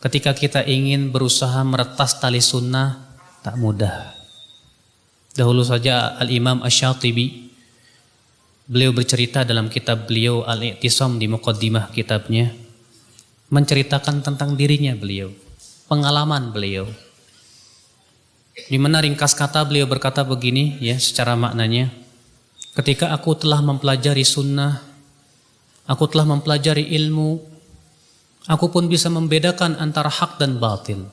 Ketika kita ingin berusaha meretas tali sunnah, tak mudah. Dahulu saja Al-Imam Asy-Syatibi, beliau bercerita dalam kitab beliau Al-I'tisam di muqaddimah kitabnya, menceritakan tentang dirinya beliau, pengalaman beliau. Di mana ringkas kata beliau berkata begini ya secara maknanya, ketika aku telah mempelajari sunnah, aku telah mempelajari ilmu, aku pun bisa membedakan antara hak dan batil.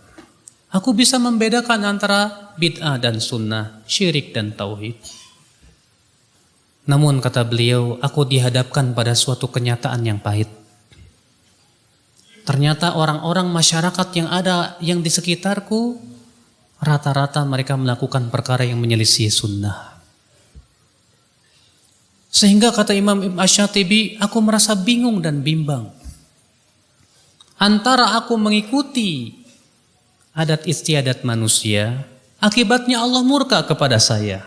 Aku bisa membedakan antara bid'ah dan sunnah, syirik dan tauhid. Namun kata beliau, aku dihadapkan pada suatu kenyataan yang pahit. Ternyata orang-orang masyarakat yang ada yang di sekitarku, rata-rata mereka melakukan perkara yang menyelisih sunnah. Sehingga kata Imam Ibn Asy-Syatibi, aku merasa bingung dan bimbang. Antara aku mengikuti adat istiadat manusia, akibatnya Allah murka kepada saya.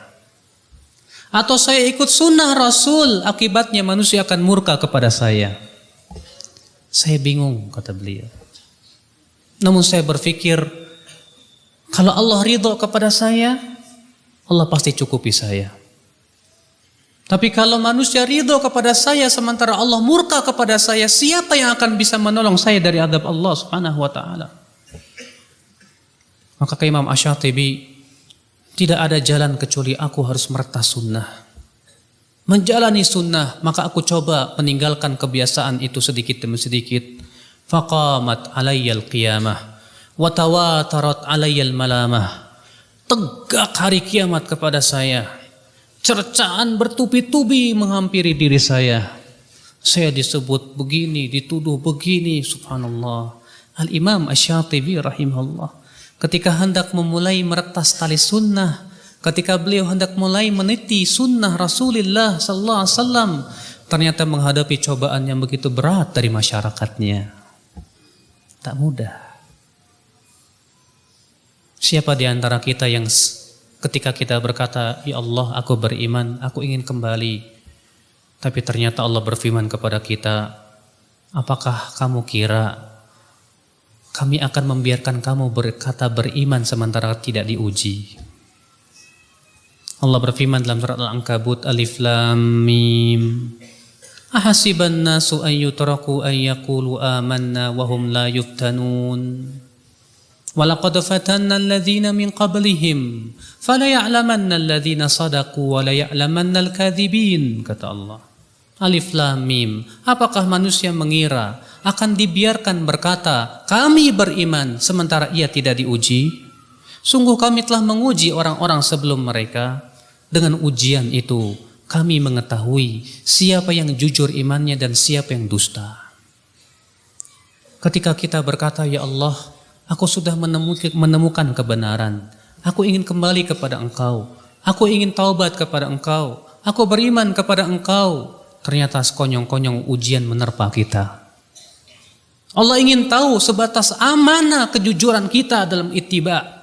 Atau saya ikut sunnah Rasul, akibatnya manusia akan murka kepada saya. Saya bingung, kata beliau. Namun saya berpikir, kalau Allah ridho kepada saya, Allah pasti cukupi saya. Tapi kalau manusia ridho kepada saya sementara Allah murka kepada saya, siapa yang akan bisa menolong saya dari azab Allah Subhanahu wa taala? Maka ke Imam Asy-Syatibi, tidak ada jalan kecuali aku harus meretas sunnah. Menjalani sunnah, maka aku coba meninggalkan kebiasaan itu sedikit demi sedikit. Faqamat alayyal qiyamah wa tawatarat alayyal malamah. Tegak hari kiamat kepada saya. Cercaan bertubi-tubi menghampiri diri saya. Saya disebut begini, dituduh begini, subhanallah. Al-Imam Asy-Syatibi rahimahullah, ketika hendak memulai meretas tali sunnah, ketika beliau hendak mulai meniti sunnah Rasulullah sallallahu alaihi wasallam, ternyata menghadapi cobaan yang begitu berat dari masyarakatnya. Tak mudah. Siapa di antara kita yang ketika kita berkata, ya Allah aku beriman, aku ingin kembali, tapi ternyata Allah berfirman kepada kita, apakah kamu kira kami akan membiarkan kamu berkata beriman sementara tidak diuji? Allah berfirman dalam surat Al-Ankabut, Alif Lam Mim, ahasiban nasu an yutraku an yaqulu amanna wa hum la yuftanun. Walaqad fatanna alladhina min qablihim fala ya'lamanna alladhina sadaqu wa la ya'lamanna al-kadhibin, kata Allah. Alif Lam Mim, apakah manusia mengira akan dibiarkan berkata kami beriman sementara ia tidak diuji? Sungguh kami telah menguji orang-orang sebelum mereka. Dengan ujian itu kami mengetahui siapa yang jujur imannya dan siapa yang dusta. Ketika kita berkata, ya Allah, aku sudah menemukan kebenaran, aku ingin kembali kepada Engkau, aku ingin taubat kepada Engkau, aku beriman kepada Engkau, ternyata sekonyong-konyong ujian menerpa kita. Allah ingin tahu sebatas amanah kejujuran kita dalam ittiba.